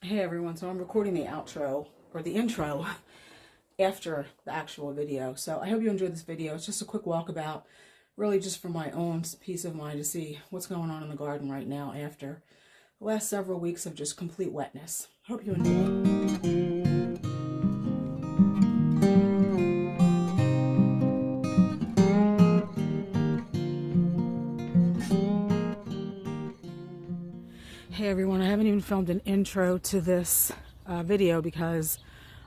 Hey everyone, so I'm recording the outro, or the intro, after the actual video. So I hope you enjoyed this video. It's just a quick walkabout, really just for my own peace of mind to see what's going on in the garden right now after the last several weeks of just complete wetness. Hope you enjoy. Hey everyone, I haven't even filmed an intro to this video because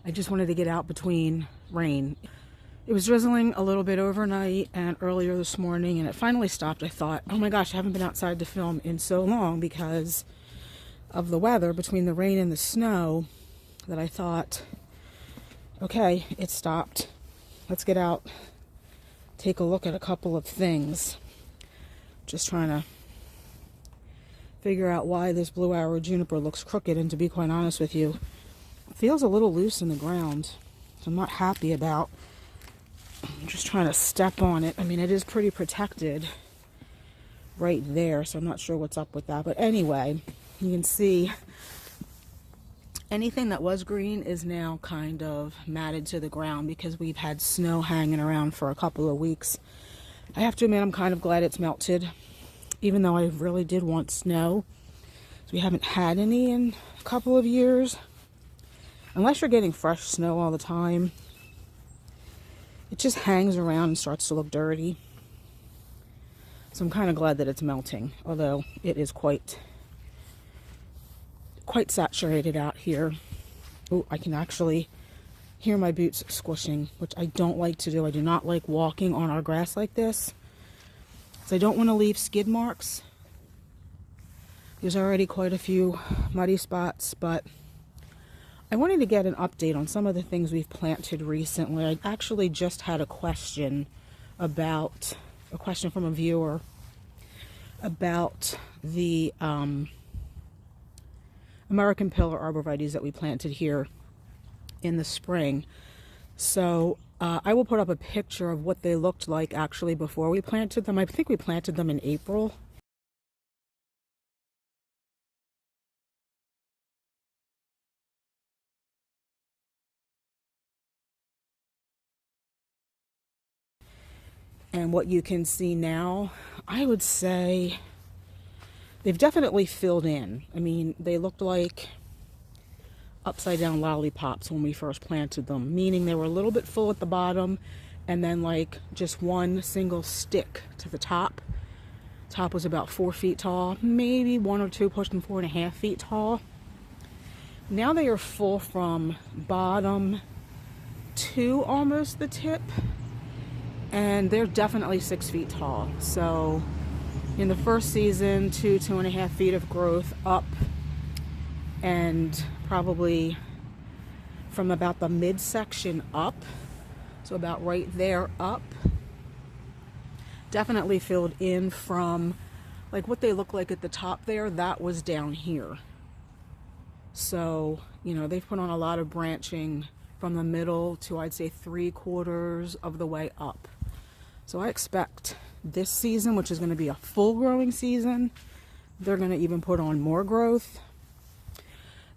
I just wanted to get out between rain. It was drizzling a little bit overnight and earlier this morning, and it finally stopped. I thought, oh my gosh, I haven't been outside to film in so long because of the weather between the rain and the snow, that I thought, okay, it stopped. Let's get out, take a look at a couple of things. Just trying to figure out why this blue arrow juniper looks crooked, and to be quite honest with you, it feels a little loose in the ground. So I'm not happy about. I'm just trying to step on it. I mean, it is pretty protected right there, so I'm not sure what's up with that. But anyway, you can see anything that was green is now kind of matted to the ground because we've had snow hanging around for a couple of weeks. I have to admit, I'm kind of glad it's melted, even though I really did want snow. So we haven't had any in a couple of years. Unless you're getting fresh snow all the time, it just hangs around and starts to look dirty. So I'm kind of glad that it's melting, although it is quite saturated out here. Oh, I can actually hear my boots squishing, which I don't like to do. I do not like walking on our grass like this. I don't want to leave skid marks. There's already quite a few muddy spots, but I wanted to get an update on some of the things we've planted recently. I actually just had a question from a viewer about the American pillar arborvitaes that we planted here in the spring. So I will put up a picture of what they looked like actually before we planted them. I think we planted them in April. And what you can see now, I would say they've definitely filled in. I mean, they looked like upside down lollipops when we first planted them, meaning they were a little bit full at the bottom and then like just one single stick to the top. Top was about 4 feet tall, maybe one or two pushing 4.5 feet tall. Now they are full from bottom to almost the tip, and they're definitely 6 feet tall. So in the first season, 2.5 feet of growth up, and probably from about the midsection up, so about right there up, definitely filled in from like what they look like at the top there. That was down here. So, you know, they've put on a lot of branching from the middle to, I'd say, 3/4 of the way up. So I expect this season, which is going to be a full growing season, they're going to even put on more growth.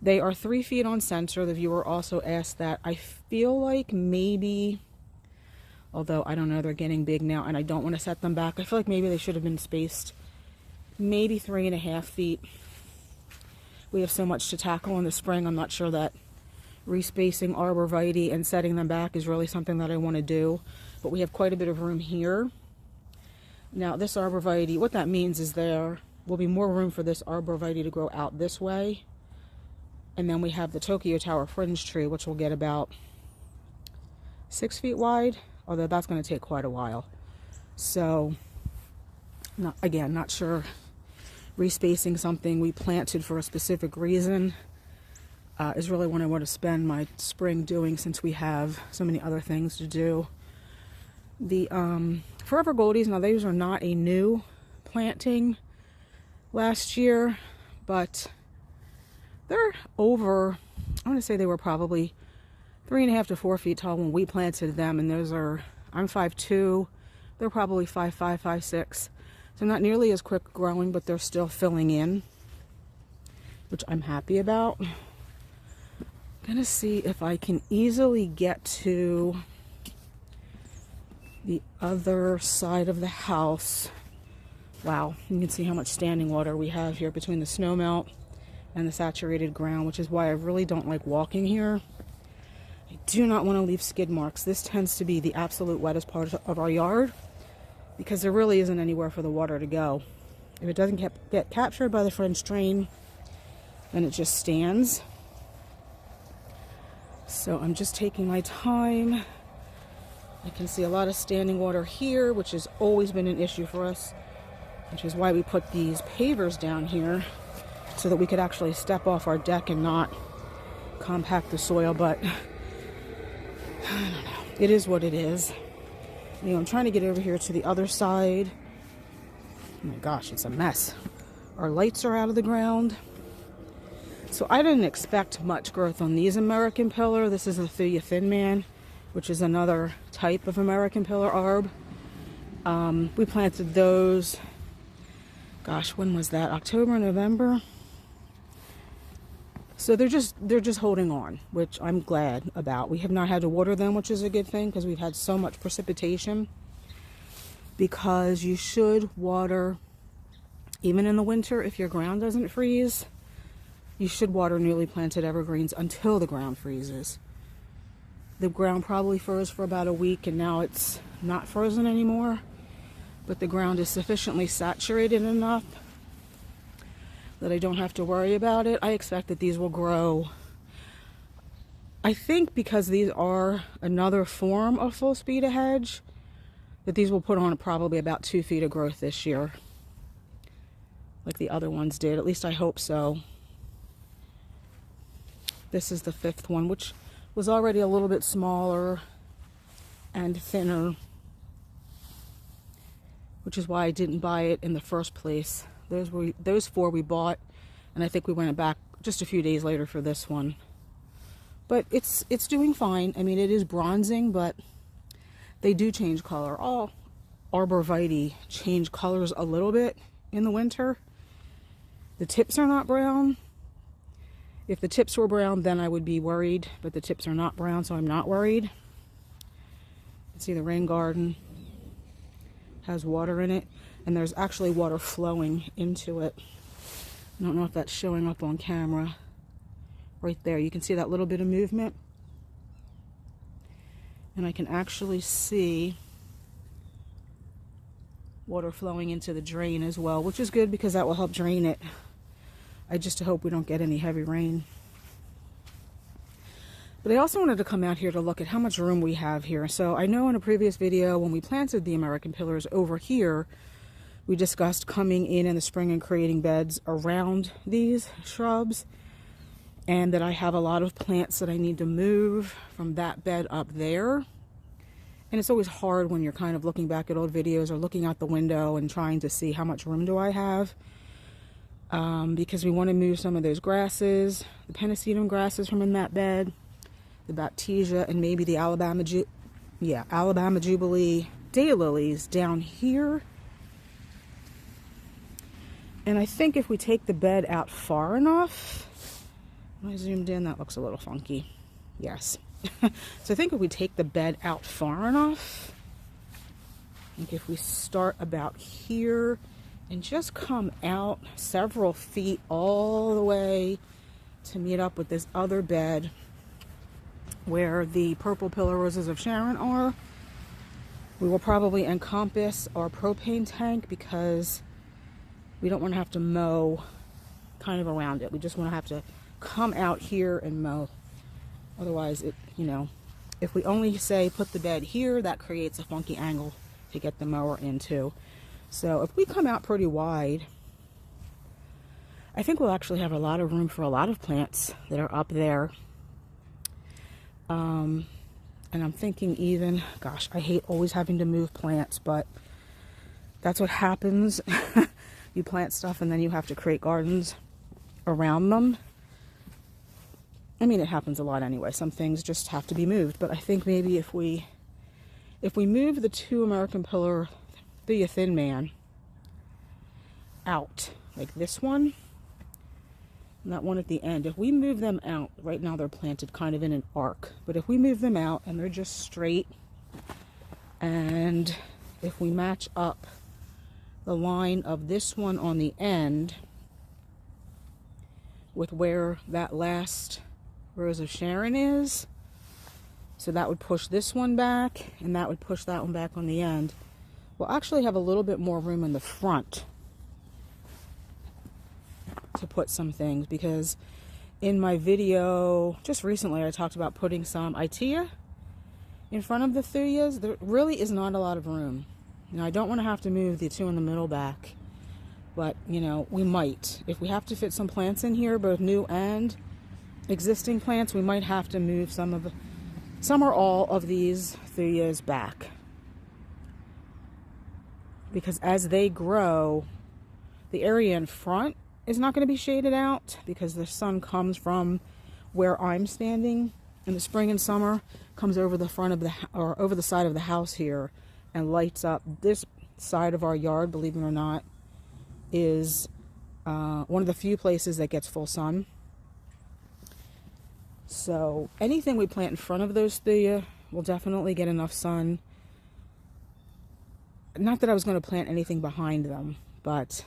They are 3 feet on center. The viewer also asked that. I feel like maybe, although I don't know, they're getting big now and I don't want to set them back. I feel like maybe they should have been spaced maybe 3.5 feet. We have so much to tackle in the spring. I'm not sure that respacing arborvitae and setting them back is really something that I want to do. But we have quite a bit of room here. Now this arborvitae, what that means is there will be more room for this arborvitae to grow out this way. And then we have the Tokyo Tower fringe tree, which will get about 6 feet wide, although that's going to take quite a while. So, not sure. Respacing something we planted for a specific reason is really what I want to spend my spring doing, since we have so many other things to do. The Forever Goldies, now these are not a new planting last year, but they're over, I want to say they were probably 3.5 to 4 feet tall when we planted them, and those are, I'm 5'2", they're probably 5'5", 5'6". So not nearly as quick growing, but they're still filling in, which I'm happy about. Gonna see if I can easily get to the other side of the house. Wow, you can see how much standing water we have here between the snow melt and the saturated ground, which is why I really don't like walking here. I do not want to leave skid marks. This tends to be the absolute wettest part of our yard because there really isn't anywhere for the water to go. If it doesn't get captured by the French drain, then it just stands. So I'm just taking my time. I can see a lot of standing water here, which has always been an issue for us, which is why we put these pavers down here so that we could actually step off our deck and not compact the soil. But I don't know. It is what it is. You know, I'm trying to get over here to the other side. Oh my gosh, it's a mess. Our lights are out of the ground. So I didn't expect much growth on these American pillar. This is a Thuya Thin Man, which is another type of American pillar arb. We planted those, gosh, when was that? October, November? So they're just holding on, which I'm glad about. We have not had to water them, which is a good thing because we've had so much precipitation. Because you should water, even in the winter, if your ground doesn't freeze, you should water newly planted evergreens until the ground freezes. The ground probably froze for about a week and now it's not frozen anymore, but the ground is sufficiently saturated enough that I don't have to worry about it. I expect that these will grow. I think because these are another form of full speed hedge, that these will put on probably about 2 feet of growth this year, like the other ones did. At least I hope so. This is the 5th one, which was already a little bit smaller and thinner, which is why I didn't buy it in the first place. Those 4 we bought, and I think we went back just a few days later for this one. But it's doing fine. I mean, it is bronzing, but they do change color. All arborvitae change colors a little bit in the winter. The tips are not brown. If the tips were brown, then I would be worried, but the tips are not brown, so I'm not worried. You can see the rain garden has water in it, and there's actually water flowing into it. I don't know if that's showing up on camera. Right there, you can see that little bit of movement. And I can actually see water flowing into the drain as well, which is good because that will help drain it. I just hope we don't get any heavy rain. But I also wanted to come out here to look at how much room we have here. So I know in a previous video when we planted the American pillars over here, we discussed coming in the spring and creating beds around these shrubs, and that I have a lot of plants that I need to move from that bed up there. And it's always hard when you're kind of looking back at old videos or looking out the window and trying to see how much room do I have. Because we want to move some of those grasses, the pennisetum grasses from in that bed, the baptisia, and maybe the Alabama Jubilee daylilies down here. And I think if we take the bed out far enough, when I zoomed in, that looks a little funky. Yes. So I think if we take the bed out far enough, I think if we start about here and just come out several feet all the way to meet up with this other bed where the purple pillar roses of Sharon are, we will probably encompass our propane tank because we don't want to have to mow kind of around it. We just want to have to come out here and mow. Otherwise, if we only say put the bed here, that creates a funky angle to get the mower into. So if we come out pretty wide, I think we'll actually have a lot of room for a lot of plants that are up there. And I'm thinking even, gosh, I hate always having to move plants, but that's what happens. You plant stuff and then you have to create gardens around them. I mean, it happens a lot anyway. Some things just have to be moved. But I think maybe if we move the 2 American pillar Thuya Thin Man out, like this one, and that one at the end, if we move them out, right now they're planted kind of in an arc, but if we move them out and they're just straight, and if we match up the line of this one on the end with where that last Rose of Sharon is, so that would push this one back and that would push that one back on the end, we'll actually have a little bit more room in the front to put some things, because in my video just recently I talked about putting some Itea in front of the Thuyas. There really is not a lot of room. Now I don't want to have to move the two in the middle back, but you know, we might. If we have to fit some plants in here, both new and existing plants, we might have to move some or all of these Thuyas back. Because as they grow, the area in front is not going to be shaded out because the sun comes from where I'm standing in the spring and summer, comes over the front of the, or over the side of the house here and lights up this side of our yard. Believe it or not, is one of the few places that gets full sun. So anything we plant in front of those Thuya will definitely get enough sun. Not that I was going to plant anything behind them, but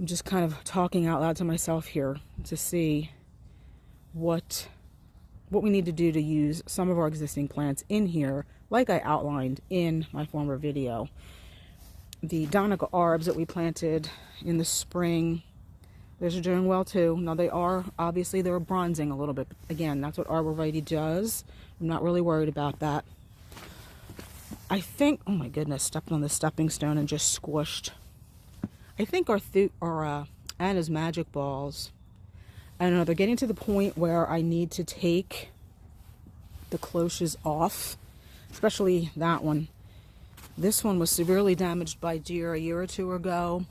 I'm just kind of talking out loud to myself here to see what we need to do to use some of our existing plants in here, like I outlined in my former video. The Donica Arbs that we planted in the spring, those are doing well too. Now they are, obviously they're bronzing a little bit. Again, that's what arborvitae does. I'm not really worried about that. I think, oh my goodness, stepped on the stepping stone and just squished. I think our Anna's Magic Balls, I don't know, they're getting to the point where I need to take the cloches off, especially that one. This one was severely damaged by deer a year or two ago,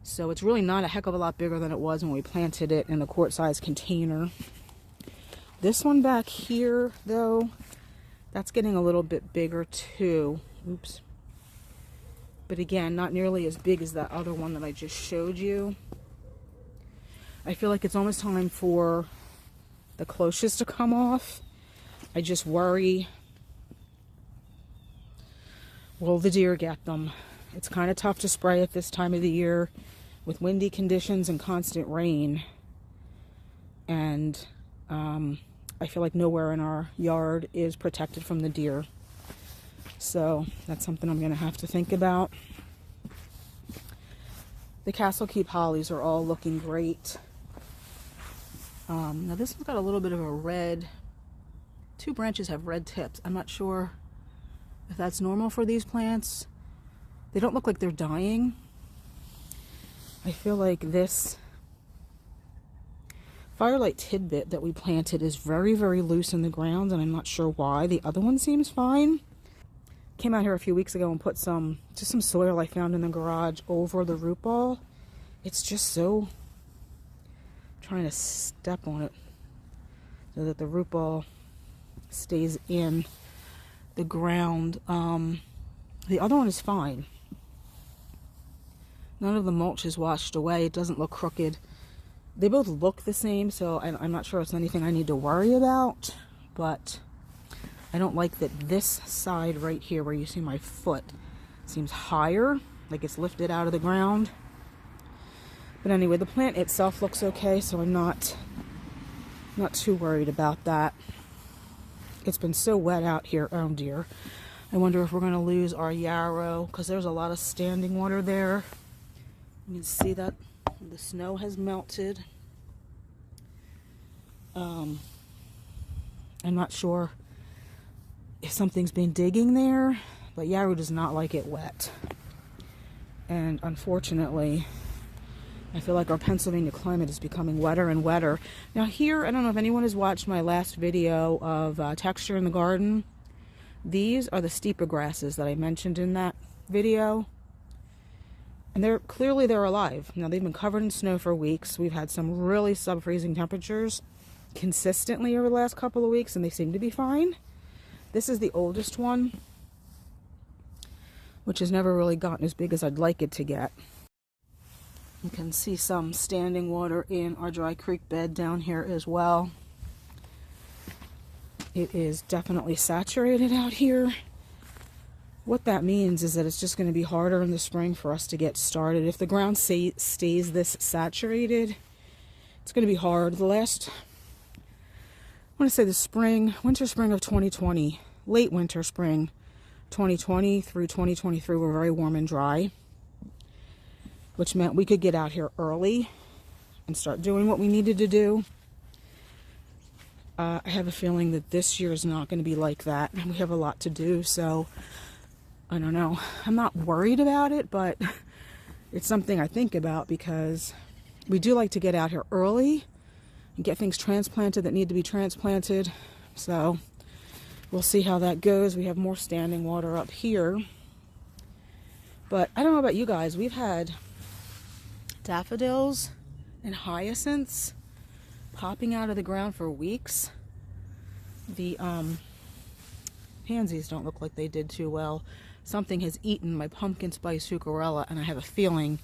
so it's really not a heck of a lot bigger than it was when we planted it in the quart-sized container. This one back here, though, that's getting a little bit bigger too. Oops. But again, not nearly as big as that other one that I just showed you. I feel like it's almost time for the cloches to come off. I just worry, will the deer get them? It's kind of tough to spray at this time of the year with windy conditions and constant rain. And I feel like nowhere in our yard is protected from the deer. So that's something I'm going to have to think about. The Castle Keep hollies are all looking great. Now this one's got a little bit of a red, two branches have red tips. I'm not sure if that's normal for these plants. They don't look like they're dying. I feel like this Firelight Tidbit that we planted is very, very loose in the ground, and I'm not sure why. The other one seems fine. Came out here a few weeks ago and put some soil I found in the garage over the root ball. It's just so, trying to step on it so that the root ball stays in the ground. The other one is fine. None of the mulch is washed away. It doesn't look crooked. They both look the same, so I'm not sure it's anything I need to worry about, but I don't like that this side right here where you see my foot seems higher, like it's lifted out of the ground. But anyway, the plant itself looks okay, so I'm not too worried about that. It's been so wet out here. Oh dear. I wonder if we're going to lose our yarrow, because there's a lot of standing water there. You can see that the snow has melted. I'm not sure if something's been digging there, but yarrow does not like it wet. And unfortunately, I feel like our Pennsylvania climate is becoming wetter and wetter. Now here, I don't know if anyone has watched my last video of texture in the garden. These are the steeper grasses that I mentioned in that video. And they're alive. Now they've been covered in snow for weeks. We've had some really sub-freezing temperatures consistently over the last couple of weeks, and they seem to be fine. This is the oldest one, which has never really gotten as big as I'd like it to get. You can see some standing water in our dry creek bed down here as well. It is definitely saturated out here. What that means is that it's just going to be harder in the spring for us to get started. If the ground stays this saturated, it's going to be hard. I want to say the winter spring of 2020, late winter spring 2020 through 2023 were very warm and dry, which meant we could get out here early and start doing what we needed to do. I have a feeling that this year is not going to be like that. We have a lot to do, so I don't know. I'm not worried about it, but it's something I think about because we do like to get out here early and get things transplanted that need to be transplanted. So we'll see how that goes. We have more standing water up here. But I don't know about you guys. We've had daffodils and hyacinths popping out of the ground for weeks. The pansies don't look like they did too well. Something has eaten my pumpkin spice heucherella, and I have a feeling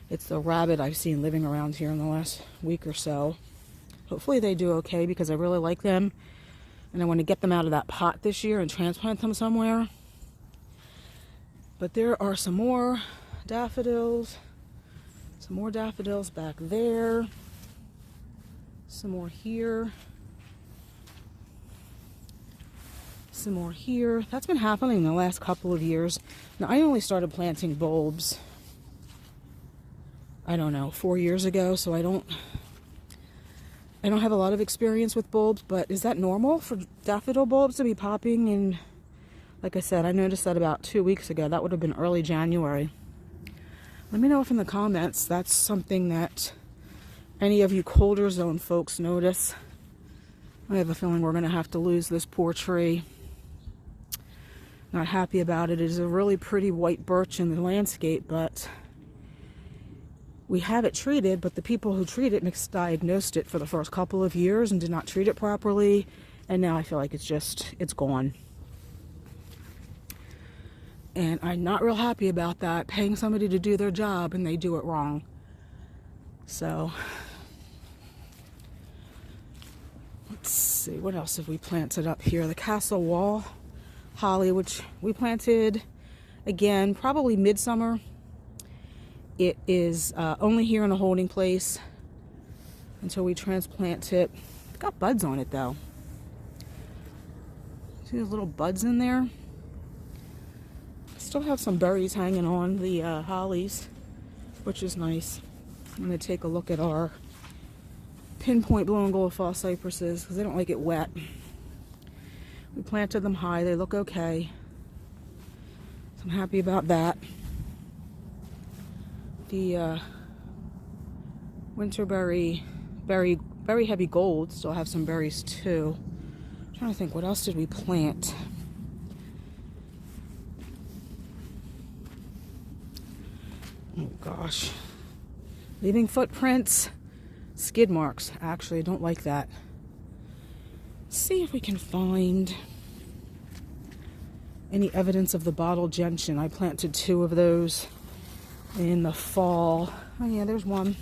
it's the rabbit I've seen living around here in the last week or so. Hopefully they do okay because I really like them, and I want to get them out of that pot this year and transplant them somewhere. But there are some more daffodils. Some more daffodils back there. Some more here. Some more here. That's been happening in the last couple of years. Now, I only started planting bulbs, I don't know, 4 years ago, so I don't have a lot of experience with bulbs, but is that normal for daffodil bulbs to be popping? And like I said, I noticed that about 2 weeks ago. That would have been early January. Let me know if in the comments that's something that any of you colder zone folks notice. I have a feeling we're going to have to lose this poor tree. Not happy about it. It is a really pretty white birch in the landscape, but we have it treated, but the people who treat it misdiagnosed it for the first couple of years and did not treat it properly, and now I feel like it's gone. And I'm not real happy about that, paying somebody to do their job and they do it wrong. So let's see, what else have we planted up here? The castle wall holly, which we planted again probably midsummer. It is only here in a holding place until we transplant it. It's got buds on it though. See those little buds in there? Still have some berries hanging on the hollies, which is nice. I'm going to take a look at our pinpoint blue and gold fall cypresses because they don't like it wet. We planted them high. They look okay. So I'm happy about that. The winterberry, very heavy gold still have some berries too. I'm trying to think, what else did we plant? Oh gosh. Leaving footprints, skid marks. Actually, I don't like that. Let's see if we can find any evidence of the bottle gentian. I planted 2 of those in the fall. Oh yeah, there's one.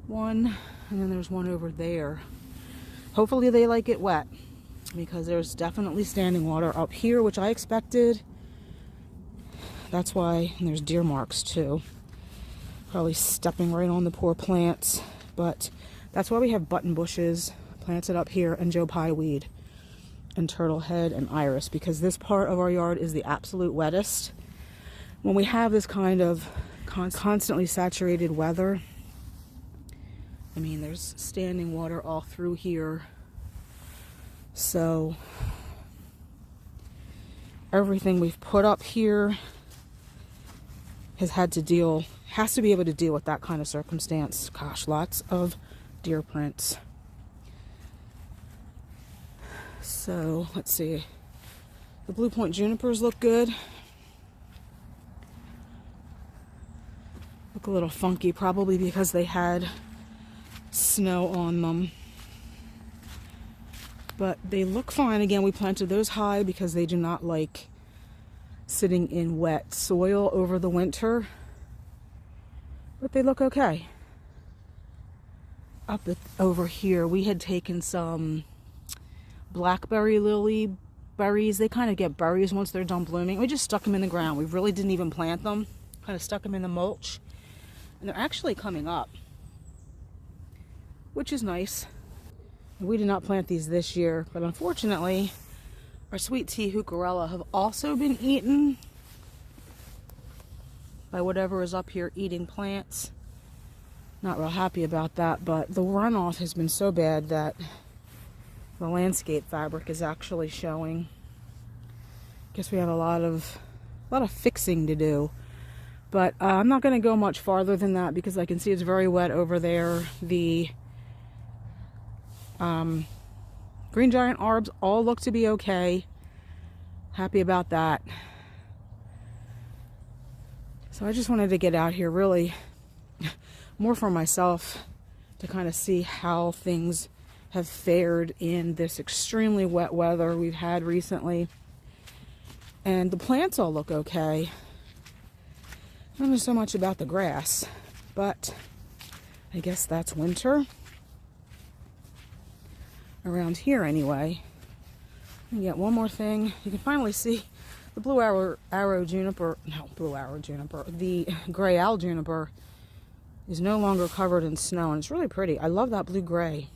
And then there's one over there. Hopefully they like it wet because there's definitely standing water up here, which I expected. That's why, and there's deer marks too. Probably stepping right on the poor plants, but that's why we have button bushes planted up here and Joe Pye weed and turtle head and iris, because this part of our yard is the absolute wettest. When we have this kind of constantly saturated weather, I mean, there's standing water all through here. So everything we've put up here has to be able to deal with that kind of circumstance. Gosh, lots of deer prints. So let's see. The Blue Point junipers look good. Look a little funky, probably because they had snow on them. But they look fine. Again, we planted those high because they do not like sitting in wet soil over the winter. but they look okay. Over here, we had taken some blackberry lily berries. They kind of get berries once they're done blooming. We just stuck them in the ground. We really didn't even plant them. Kind of stuck them in the mulch. And they're actually coming up, which is nice. We did not plant these this year, but unfortunately, our sweet tea heucherella have also been eaten by whatever is up here eating plants. Not real happy about that, but the runoff has been so bad that the landscape fabric is actually showing. Guess we have a lot of fixing to do. But I'm not going to go much farther than that because I can see it's very wet over there. The green giant arbs all look to be okay. Happy about that. So I just wanted to get out here really more for myself to kind of see how things have fared in this extremely wet weather we've had recently. And the plants all look okay. I don't know so much about the grass, but I guess that's winter. Around here anyway. And yet one more thing, you can finally see the blue arrow juniper, the gray owl juniper is no longer covered in snow, and it's really pretty. I love that blue gray.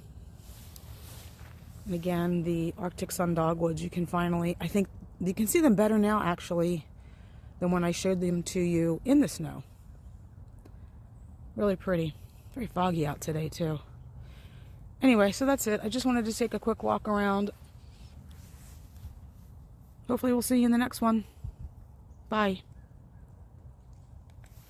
And again, the Arctic sun dogwoods, you can finally, I think you can see them better now actually than when I showed them to you in the snow. Really pretty. Very foggy out today too. Anyway, so that's it. I just wanted to take a quick walk around. Hopefully we'll see you in the next one. Bye.